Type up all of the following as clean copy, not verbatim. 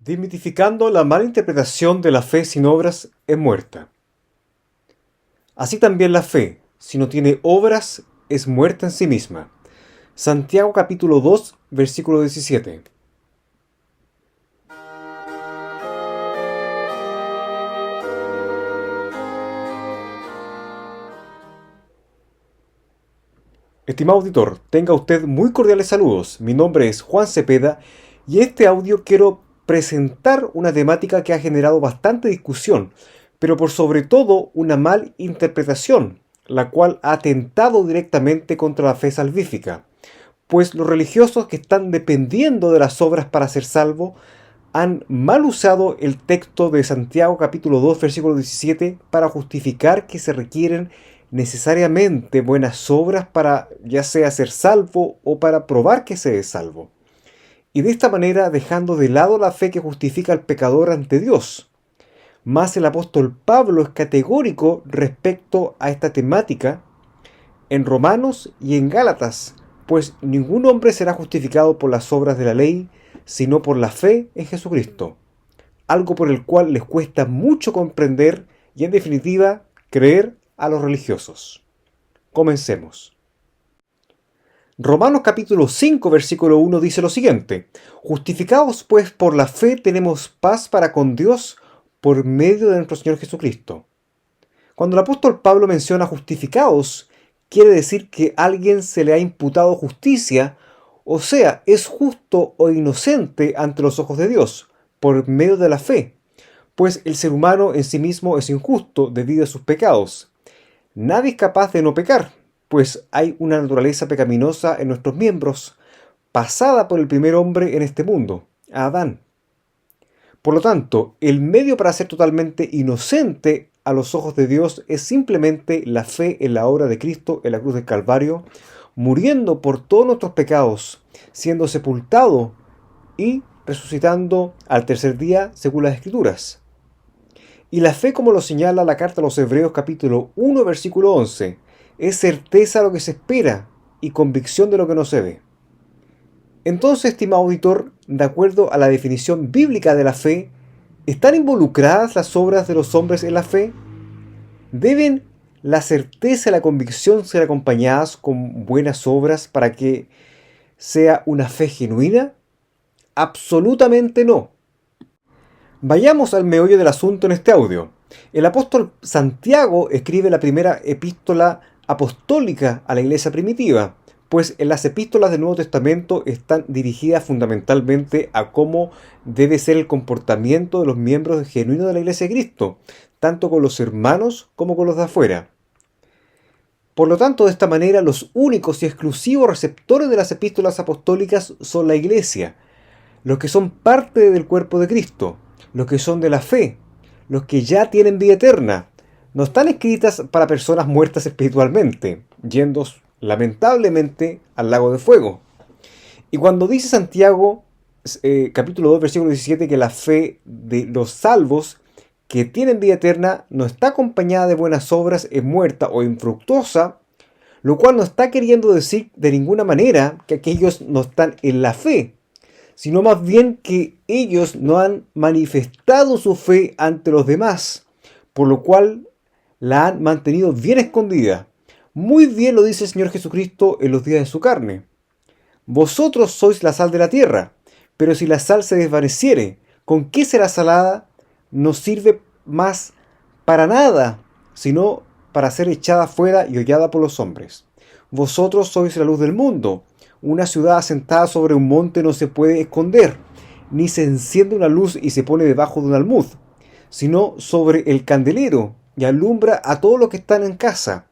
Desmitificando la mala interpretación de la fe sin obras es muerta. Así también la fe, si no tiene obras, es muerta en sí misma. Santiago capítulo 2, versículo 17. Estimado auditor, tenga usted muy cordiales saludos. Mi nombre es Juan Cepeda y en este audio quiero presentar una temática que ha generado bastante discusión, pero por sobre todo una mal interpretación, la cual ha atentado directamente contra la fe salvífica, pues los religiosos que están dependiendo de las obras para ser salvos han mal usado el texto de Santiago capítulo 2 versículo 17 para justificar que se requieren necesariamente buenas obras para ya sea ser salvo o para probar que se es salvo. Y de esta manera dejando de lado la fe que justifica al pecador ante Dios. Más el apóstol Pablo es categórico respecto a esta temática en Romanos y en Gálatas, pues ningún hombre será justificado por las obras de la ley, sino por la fe en Jesucristo, algo por el cual les cuesta mucho comprender y en definitiva creer a los religiosos. Comencemos. Romanos capítulo 5 versículo 1 dice lo siguiente: Justificados pues por la fe tenemos paz para con Dios por medio de nuestro Señor Jesucristo. Cuando el apóstol Pablo menciona justificados, quiere decir que a alguien se le ha imputado justicia, o sea, es justo o inocente ante los ojos de Dios, por medio de la fe, pues el ser humano en sí mismo es injusto debido a sus pecados. Nadie es capaz de no pecar, pues hay una naturaleza pecaminosa en nuestros miembros, pasada por el primer hombre en este mundo, Adán. Por lo tanto, el medio para ser totalmente inocente a los ojos de Dios es simplemente la fe en la obra de Cristo en la cruz del Calvario, muriendo por todos nuestros pecados, siendo sepultado y resucitando al tercer día según las Escrituras. Y la fe, como lo señala la carta a los Hebreos capítulo 1 versículo 11, es certeza de lo que se espera y convicción de lo que no se ve. Entonces, estimado auditor, de acuerdo a la definición bíblica de la fe, ¿están involucradas las obras de los hombres en la fe? ¿Deben la certeza y la convicción ser acompañadas con buenas obras para que sea una fe genuina? Absolutamente no. Vayamos al meollo del asunto en este audio. El apóstol Santiago escribe la primera epístola apostólica a la iglesia primitiva, pues en las epístolas del Nuevo Testamento están dirigidas fundamentalmente a cómo debe ser el comportamiento de los miembros genuinos de la iglesia de Cristo, tanto con los hermanos como con los de afuera. Por lo tanto, de esta manera, los únicos y exclusivos receptores de las epístolas apostólicas son la iglesia, los que son parte del cuerpo de Cristo, los que son de la fe, los que ya tienen vida eterna. No están escritas para personas muertas espiritualmente, yendo lamentablemente al lago de fuego. Y cuando dice Santiago, capítulo 2, versículo 17, que la fe de los salvos que tienen vida eterna no está acompañada de buenas obras, es muerta o infructuosa, lo cual no está queriendo decir de ninguna manera que aquellos no están en la fe, sino más bien que ellos no han manifestado su fe ante los demás, por lo cual la han mantenido bien escondida. Muy bien lo dice el Señor Jesucristo en los días de su carne. Vosotros sois la sal de la tierra, pero si la sal se desvaneciere, ¿con qué será salada? No sirve más para nada, sino para ser echada fuera y hollada por los hombres. Vosotros sois la luz del mundo. Una ciudad asentada sobre un monte no se puede esconder, ni se enciende una luz y se pone debajo de un almud, sino sobre el candelero, y alumbra a todos los que están en casa.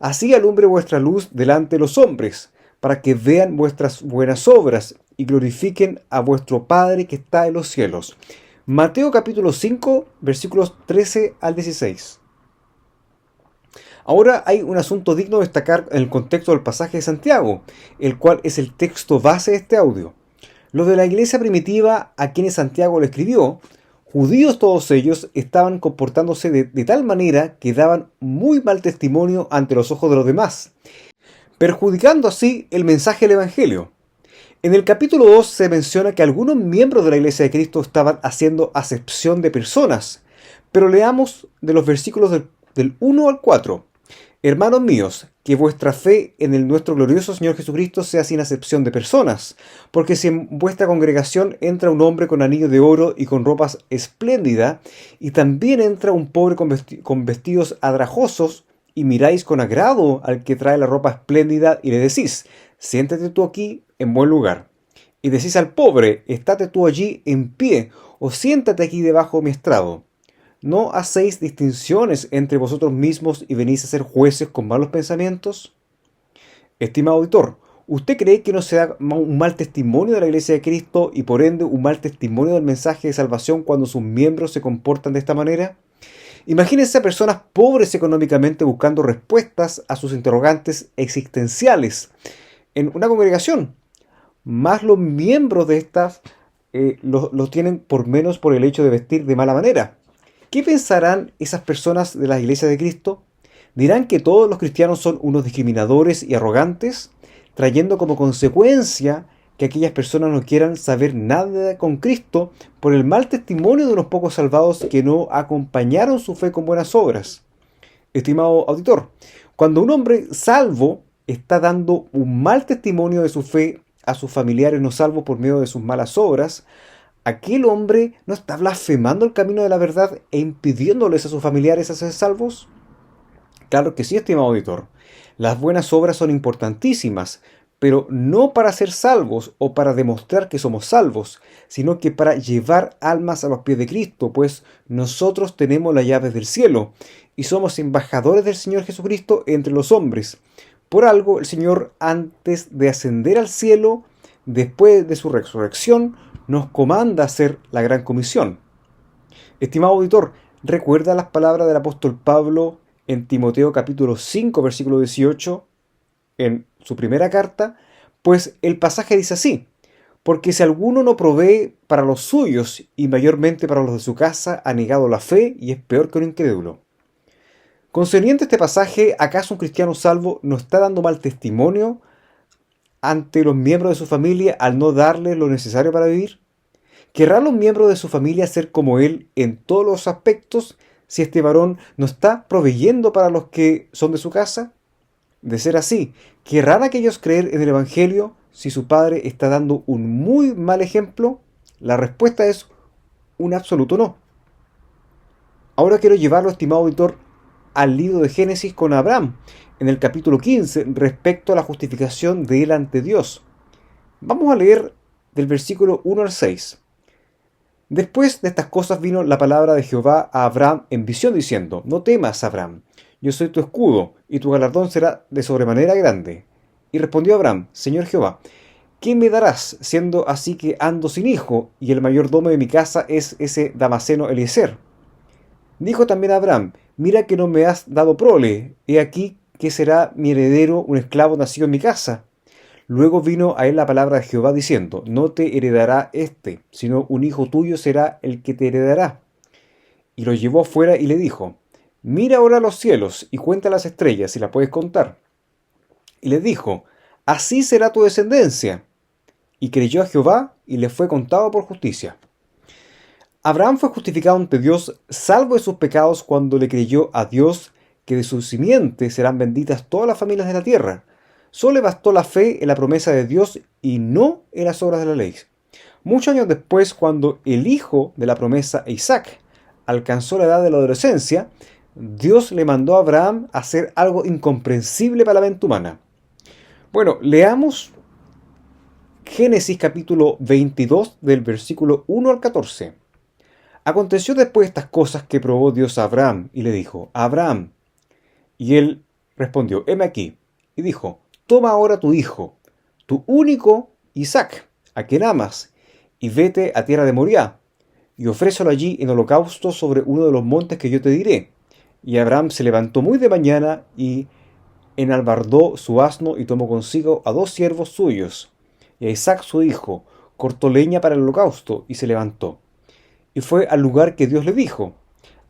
Así alumbre vuestra luz delante de los hombres, para que vean vuestras buenas obras y glorifiquen a vuestro Padre que está en los cielos. Mateo capítulo 5, versículos 13 al 16. Ahora hay un asunto digno de destacar en el contexto del pasaje de Santiago, el cual es el texto base de este audio. Los de la iglesia primitiva a quienes Santiago le escribió, judíos todos ellos, estaban comportándose de tal manera que daban muy mal testimonio ante los ojos de los demás, perjudicando así el mensaje del Evangelio. En el capítulo 2 se menciona que algunos miembros de la Iglesia de Cristo estaban haciendo acepción de personas, pero leamos de los versículos del 1 al 4. Hermanos míos, que vuestra fe en el nuestro glorioso Señor Jesucristo sea sin acepción de personas, porque si en vuestra congregación entra un hombre con anillo de oro y con ropas espléndidas, y también entra un pobre con vestidos adrajosos, y miráis con agrado al que trae la ropa espléndida y le decís, siéntate tú aquí en buen lugar. Y decís al pobre, estate tú allí en pie, o siéntate aquí debajo de mi estrado. ¿No hacéis distinciones entre vosotros mismos y venís a ser jueces con malos pensamientos? Estimado auditor, ¿usted cree que no se da un mal testimonio de la Iglesia de Cristo y por ende un mal testimonio del mensaje de salvación cuando sus miembros se comportan de esta manera? Imagínense a personas pobres económicamente buscando respuestas a sus interrogantes existenciales en una congregación. Más los miembros de estas los tienen por menos por el hecho de vestir de mala manera. ¿Qué pensarán esas personas de las iglesias de Cristo? ¿Dirán que todos los cristianos son unos discriminadores y arrogantes, trayendo como consecuencia que aquellas personas no quieran saber nada con Cristo por el mal testimonio de unos pocos salvados que no acompañaron su fe con buenas obras? Estimado auditor, cuando un hombre salvo está dando un mal testimonio de su fe a sus familiares no salvos por medio de sus malas obras, ¿aquel hombre no está blasfemando el camino de la verdad e impidiéndoles a sus familiares a ser salvos? Claro que sí, estimado auditor. Las buenas obras son importantísimas, pero no para ser salvos o para demostrar que somos salvos, sino que para llevar almas a los pies de Cristo, pues nosotros tenemos las llaves del cielo y somos embajadores del Señor Jesucristo entre los hombres. Por algo, el Señor, antes de ascender al cielo, después de su resurrección, nos comanda hacer la gran comisión. Estimado auditor, ¿recuerda las palabras del apóstol Pablo en Timoteo capítulo 5, versículo 18, en su primera carta? Pues el pasaje dice así, porque si alguno no provee para los suyos y mayormente para los de su casa, ha negado la fe y es peor que un incrédulo. Concerniente a este pasaje, ¿acaso un cristiano salvo no está dando mal testimonio ante los miembros de su familia al no darles lo necesario para vivir? ¿Querrán los miembros de su familia ser como él en todos los aspectos si este varón no está proveyendo para los que son de su casa? De ser así, ¿querrán aquellos creer en el Evangelio si su padre está dando un muy mal ejemplo? La respuesta es un absoluto no. Ahora quiero llevarlo, estimado auditor, al libro de Génesis con Abraham, en el capítulo 15, respecto a la justificación de él ante Dios. Vamos a leer del versículo 1 al 6. Después de estas cosas vino la palabra de Jehová a Abraham en visión diciendo, no temas, Abraham, yo soy tu escudo, y tu galardón será de sobremanera grande. Y respondió Abraham, Señor Jehová, ¿qué me darás, siendo así que ando sin hijo, y el mayordomo de mi casa es ese Damaseno Eliezer? Dijo también Abraham, mira que no me has dado prole, he aquí que será mi heredero un esclavo nacido en mi casa. Luego vino a él la palabra de Jehová diciendo, no te heredará sino un hijo tuyo será el que te heredará. Y lo llevó fuera y le dijo, mira ahora los cielos y cuenta las estrellas si la puedes contar. Y le dijo, así será tu descendencia. Y creyó a Jehová y le fue contado por justicia. Abraham fue justificado ante Dios, salvo de sus pecados, cuando le creyó a Dios que de su simiente serán benditas todas las familias de la tierra. Solo le bastó la fe en la promesa de Dios y no en las obras de la ley. Muchos años después, cuando el hijo de la promesa, Isaac, alcanzó la edad de la adolescencia, Dios le mandó a Abraham a hacer algo incomprensible para la mente humana. Bueno, leamos Génesis capítulo 22 del versículo 1 al 14. Aconteció después de estas cosas que probó Dios a Abraham y le dijo, Abraham. Y él respondió, heme aquí. Y dijo, toma ahora tu hijo, tu único Isaac, a quien amas, y vete a tierra de Moriah, y ofrécelo allí en holocausto sobre uno de los montes que yo te diré. Y Abraham se levantó muy de mañana y enalbardó su asno y tomó consigo a 2 siervos suyos, y a Isaac su hijo, cortó leña para el holocausto y se levantó. Y fue al lugar que Dios le dijo.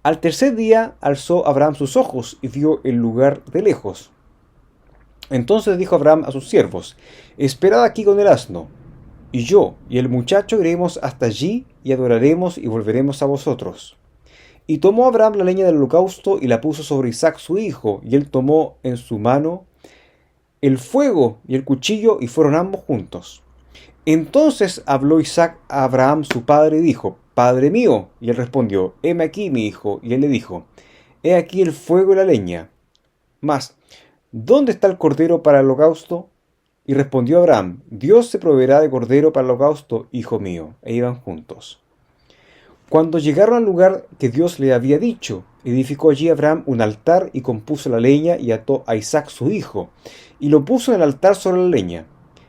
Al tercer día alzó Abraham sus ojos y vio el lugar de lejos. Entonces dijo Abraham a sus siervos, esperad aquí con el asno. y yo y el muchacho iremos hasta allí y adoraremos y volveremos a vosotros. Y tomó Abraham la leña del holocausto y la puso sobre Isaac su hijo, y él tomó en su mano el fuego y el cuchillo, y fueron ambos juntos. Entonces habló Isaac a Abraham su padre y dijo: Padre mío. Y él respondió: Heme aquí, mi hijo. Y él le dijo: He aquí el fuego y la leña. Mas, ¿dónde está el cordero para el holocausto? Y respondió Abraham: Dios se proveerá de cordero para el holocausto, hijo mío. E iban juntos. Cuando llegaron al lugar que Dios le había dicho, edificó allí Abraham un altar y compuso la leña y ató a Isaac su hijo, y lo puso en el altar sobre la leña.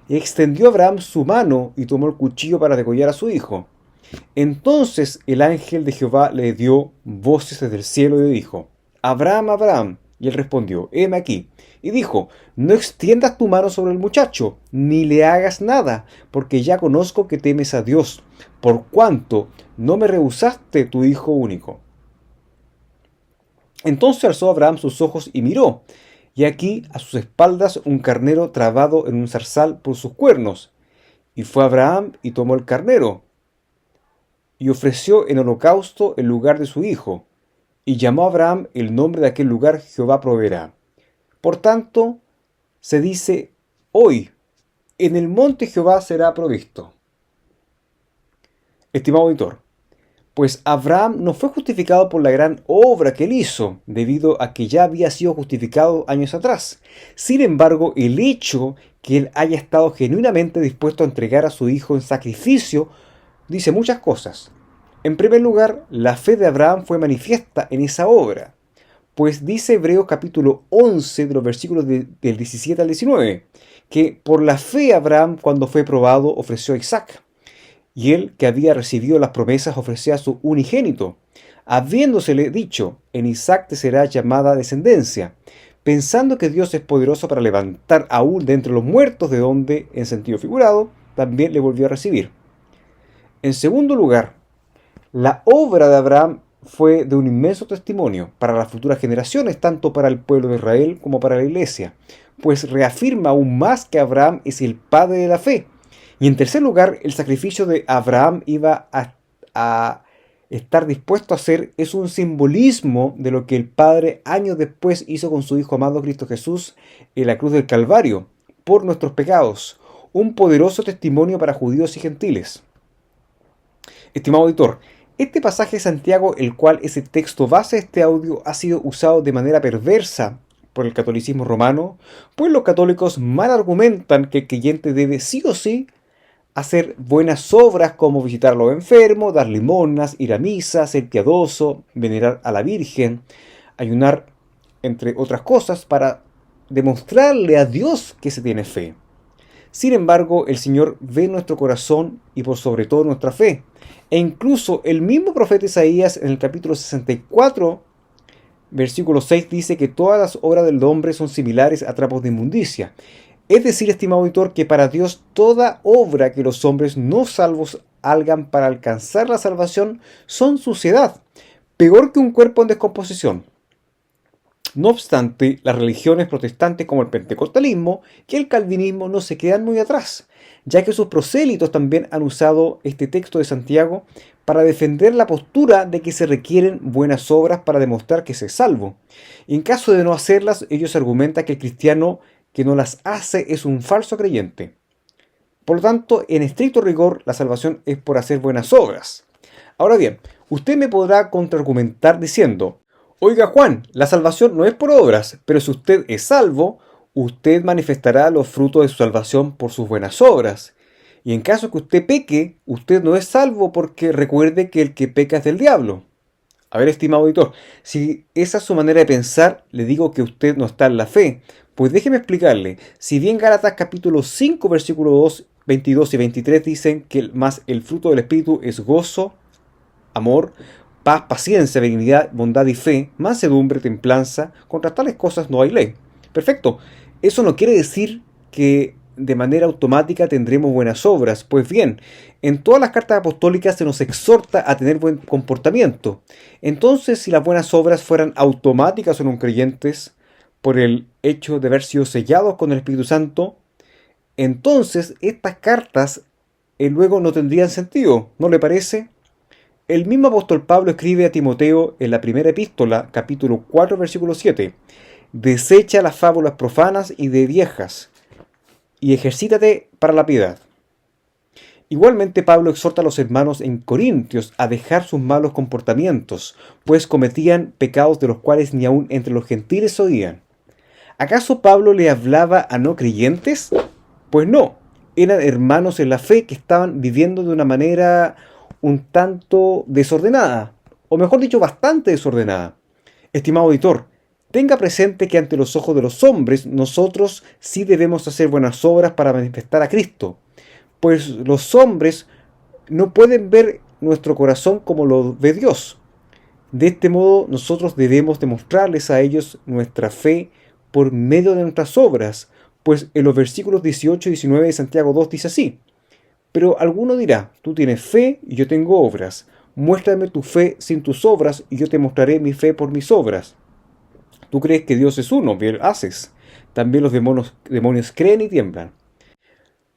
Y extendió Abraham su mano y tomó el cuchillo para degollar a su hijo. Entonces el ángel de Jehová le dio voces desde el cielo y le dijo: Abraham, Abraham. Y él respondió: Heme aquí. Y dijo: No extiendas tu mano sobre el muchacho, ni le hagas nada, porque ya conozco que temes a Dios, por cuanto no me rehusaste tu hijo único. Entonces alzó Abraham sus ojos y miró, y aquí a sus espaldas un carnero trabado en un zarzal por sus cuernos. Y fue Abraham y tomó el carnero, y ofreció en holocausto en lugar de su hijo. Y llamó a Abraham el nombre de aquel lugar: Jehová proveerá. Por tanto, se dice hoy: en el monte Jehová será provisto. Estimado auditor, pues Abraham no fue justificado por la gran obra que él hizo, debido a que ya había sido justificado años atrás. Sin embargo, el hecho que él haya estado genuinamente dispuesto a entregar a su hijo en sacrificio dice muchas cosas. En primer lugar, la fe de Abraham fue manifiesta en esa obra, pues dice Hebreos capítulo 11 de los versículos del 17 al 19, que por la fe Abraham, cuando fue probado, ofreció a Isaac. Y él, que había recibido las promesas, ofrecía a su unigénito, habiéndosele dicho: en Isaac te será llamada descendencia, pensando que Dios es poderoso para levantar aún de entre los muertos, de donde, en sentido figurado, también le volvió a recibir. En segundo lugar, la obra de Abraham fue de un inmenso testimonio para las futuras generaciones, tanto para el pueblo de Israel como para la iglesia, pues reafirma aún más que Abraham es el padre de la fe. Y en tercer lugar, el sacrificio de Abraham iba a estar dispuesto a hacer es un simbolismo de lo que el Padre años después hizo con su Hijo amado Cristo Jesús en la cruz del Calvario, por nuestros pecados, un poderoso testimonio para judíos y gentiles. Estimado auditor, este pasaje de Santiago, el cual es el texto base de este audio, ha sido usado de manera perversa por el catolicismo romano, pues los católicos mal argumentan que el creyente debe sí o sí hacer buenas obras como visitar a los enfermos, dar limonas, ir a misa, ser piadoso, venerar a la Virgen, ayunar, entre otras cosas, para demostrarle a Dios que se tiene fe. Sin embargo, el Señor ve nuestro corazón y por sobre todo nuestra fe. E incluso el mismo profeta Isaías en el capítulo 64, versículo 6, dice que todas las obras del hombre son similares a trapos de inmundicia. Es decir, estimado auditor, que para Dios toda obra que los hombres no salvos hagan para alcanzar la salvación son suciedad, peor que un cuerpo en descomposición. No obstante, las religiones protestantes como el pentecostalismo y el calvinismo no se quedan muy atrás, ya que sus prosélitos también han usado este texto de Santiago para defender la postura de que se requieren buenas obras para demostrar que se es salvo. Y en caso de no hacerlas, ellos argumentan que el cristiano que no las hace es un falso creyente. Por lo tanto, en estricto rigor, la salvación es por hacer buenas obras. Ahora bien, usted me podrá contraargumentar diciendo: oiga Juan, la salvación no es por obras, pero si usted es salvo, usted manifestará los frutos de su salvación por sus buenas obras. Y en caso que usted peque, usted no es salvo, porque recuerde que el que peca es del diablo. A ver, estimado auditor, si esa es su manera de pensar, le digo que usted no está en la fe. Pues déjeme explicarle, si bien Gálatas capítulo 5, versículos 2, 22 y 23 dicen que más el fruto del Espíritu es gozo, amor, paz, paciencia, benignidad, bondad y fe, mansedumbre, templanza, contra tales cosas no hay ley. Perfecto, eso no quiere decir que de manera automática tendremos buenas obras. Pues bien, en todas las cartas apostólicas se nos exhorta a tener buen comportamiento. Entonces, si las buenas obras fueran automáticas en los creyentes por el hecho de haber sido sellados con el Espíritu Santo, entonces estas cartas luego no tendrían sentido, ¿no le parece? El mismo apóstol Pablo escribe a Timoteo en la primera epístola, capítulo 4, versículo 7: desecha las fábulas profanas y de viejas, y ejercítate para la piedad. Igualmente Pablo exhorta a los hermanos en Corintios a dejar sus malos comportamientos, pues cometían pecados de los cuales ni aun entre los gentiles oían. ¿Acaso Pablo le hablaba a no creyentes? Pues no, eran hermanos en la fe que estaban viviendo de una manera un tanto desordenada, o mejor dicho, bastante desordenada. Estimado auditor, tenga presente que ante los ojos de los hombres nosotros sí debemos hacer buenas obras para manifestar a Cristo, pues los hombres no pueden ver nuestro corazón como lo ve Dios. De este modo nosotros debemos demostrarles a ellos nuestra fe por medio de nuestras obras, pues en los versículos 18 y 19 de Santiago 2 dice así: pero alguno dirá, tú tienes fe y yo tengo obras. Muéstrame tu fe sin tus obras y yo te mostraré mi fe por mis obras. Tú crees que Dios es uno, bien haces. También los demonios creen y tiemblan.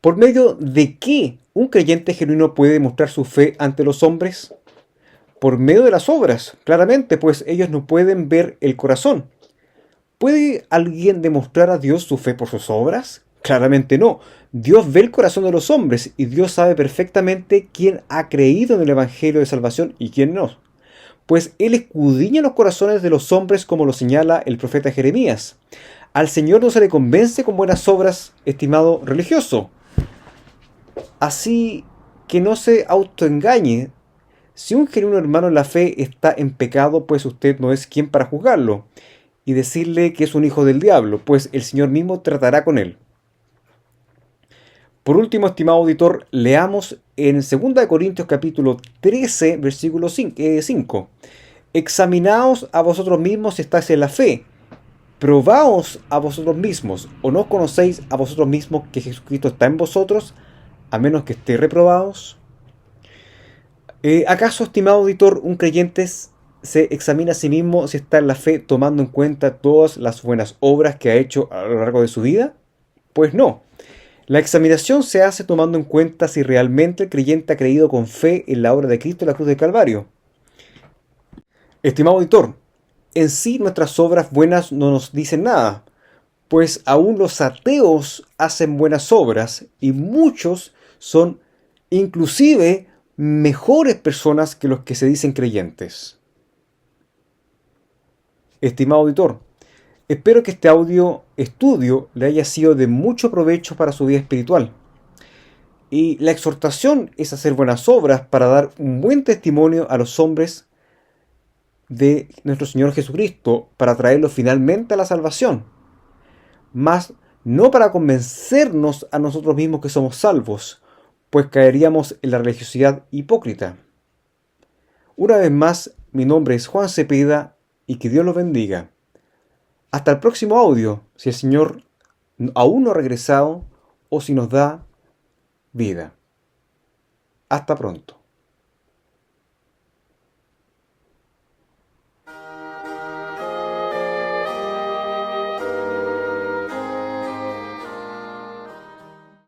¿Por medio de qué un creyente genuino puede demostrar su fe ante los hombres? Por medio de las obras, claramente, pues ellos no pueden ver el corazón. ¿Puede alguien demostrar a Dios su fe por sus obras? Claramente no. Dios ve el corazón de los hombres y Dios sabe perfectamente quién ha creído en el Evangelio de salvación y quién no. Pues Él escudriña los corazones de los hombres, como lo señala el profeta Jeremías. Al Señor no se le convence con buenas obras, estimado religioso. Así que no se autoengañe. Si un genuino hermano en la fe está en pecado, pues usted no es quien para juzgarlo y decirle que es un hijo del diablo, pues el Señor mismo tratará con él. Por último, estimado auditor, leamos en 2 Corintios capítulo 13, versículo 5. Examinaos a vosotros mismos si estáis en la fe. Probaos a vosotros mismos, o no conocéis a vosotros mismos que Jesucristo está en vosotros, a menos que estéis reprobados. ¿Acaso, estimado auditor, un creyente se examina a sí mismo si está en la fe tomando en cuenta todas las buenas obras que ha hecho a lo largo de su vida? Pues no. La examinación se hace tomando en cuenta si realmente el creyente ha creído con fe en la obra de Cristo en la cruz del Calvario. Estimado auditor, en sí nuestras obras buenas no nos dicen nada, pues aún los ateos hacen buenas obras y muchos son inclusive mejores personas que los que se dicen creyentes. Estimado auditor, espero que este audio estudio le haya sido de mucho provecho para su vida espiritual. Y la exhortación es hacer buenas obras para dar un buen testimonio a los hombres de nuestro Señor Jesucristo, para traerlos finalmente a la salvación. Mas no para convencernos a nosotros mismos que somos salvos, pues caeríamos en la religiosidad hipócrita. Una vez más, mi nombre es Juan Cepeda y que Dios los bendiga. Hasta el próximo audio, si el Señor aún no ha regresado o si nos da vida. Hasta pronto.